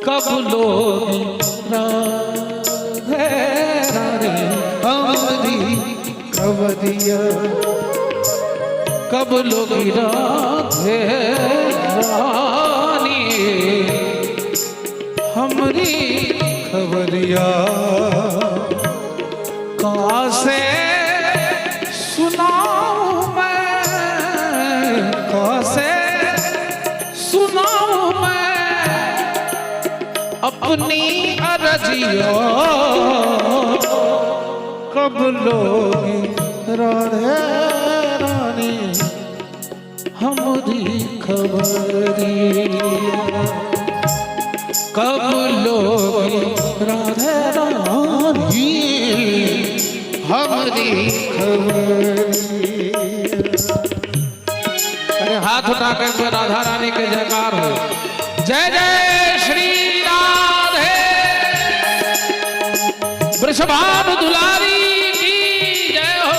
कब लोग राधे रानी हमारी कवरिया, कब लोग राधे रानी हमारी खबरिया। कैसे सुनाऊं मैं, कैसे सुनाऊं मैं अपनी अरजिया, कब लोग राधे रानी हमारी खबरिया, कब लोग राधे रानी हमारी खबरिया। अरे हाथ उठाकर राधा रानी के जयकार हो। जय जय श्री राधे वृषभानु दुलारी की जय हो।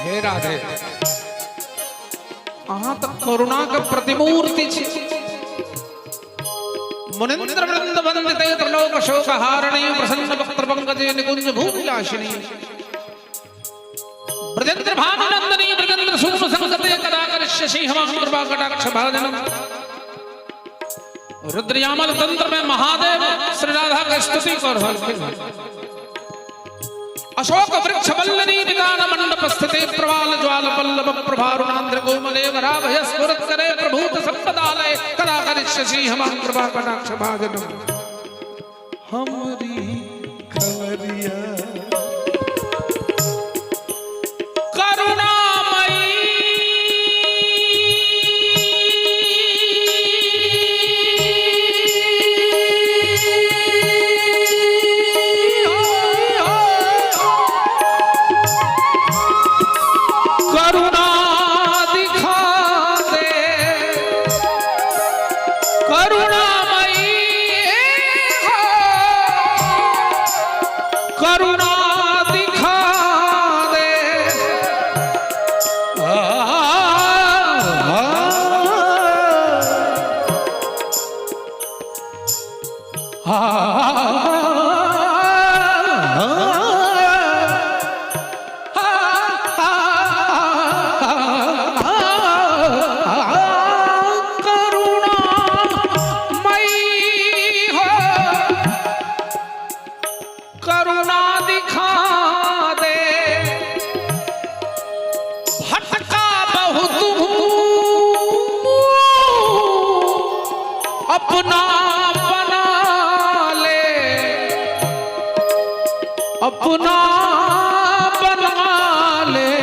हे राधे, अहाँ तक करुणा के प्रतिमूर्ति छी। मुनिंद्र वृंद वंदिते त्रिलोक शोक हारिणी प्रसन्न वक्त्र पंकजे निकुंज भूमिलाशिनी ब्रजेंद्र भानुनंदनी ब्रजेंद्र सूक्ष्म संगते कदा करिष्यसि हम कृपा कटाक्ष भाजनम। रुद्रयामल तंत्र में महादेव श्री राधा की स्तुति कर रहे हैं। अशोक वृक्ष वल्लनी निदान मंडप स्थिते प्रवाल ज्वाल पल्लव प्रभारुणांध्र गोमले वराभय स्फुरत् करे प्रभूत संपदालय कदा करिष्यसि हम कृपा कटाक्ष भाजनम। हमारी खबरिया अपना बना ले, अपना बना ले,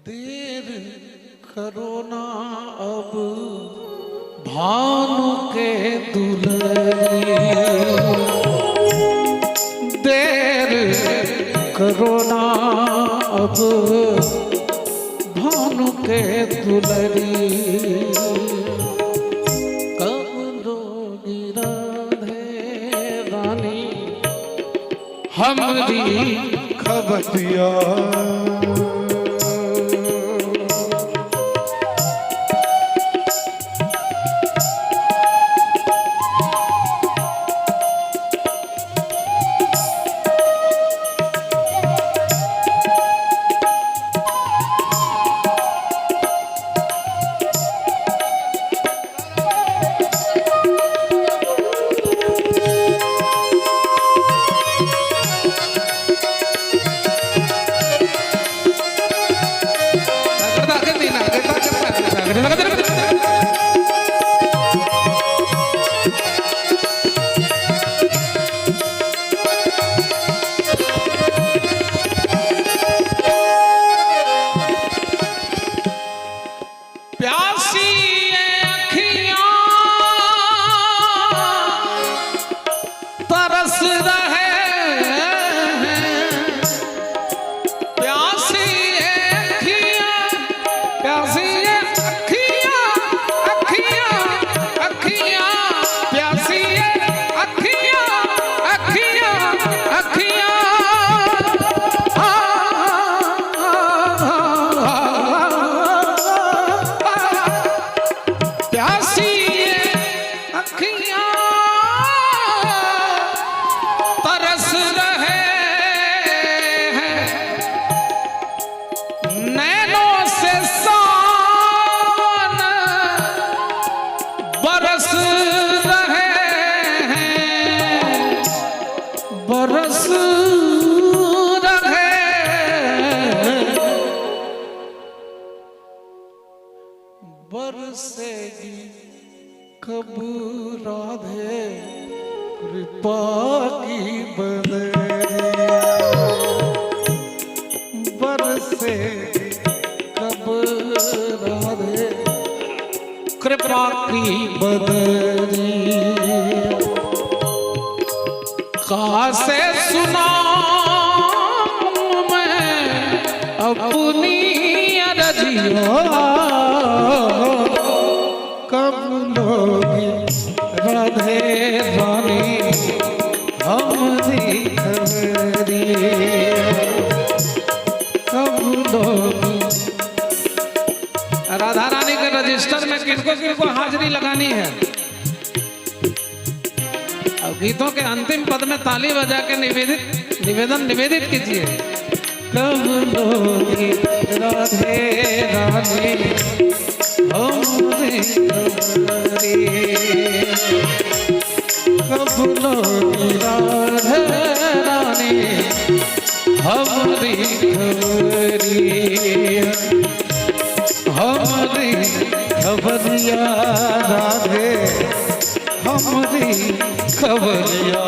देर करो ना अब भानु के दुल्हनिया, देर करो ना अब भानु के दुलरी, कब लोगी राधे रानी हमारी खबरिया। से कब राधे कृपा की बदली कासे सुना मैं अपनी अरजिया कब लोगी राधे रानी हमारी खबरी कब लोगी। राधा रानी के रजिस्टर में किनको किनको हाजिरी लगानी है। अब गीतों के अंतिम पद में ताली बजा के निवेदित कीजिए। कब लोगी राधे रानी हमारी खबरी कब लोगी राधे रानी हमारी खबरी हमारी खबरिया राधे हमारी खबरिया।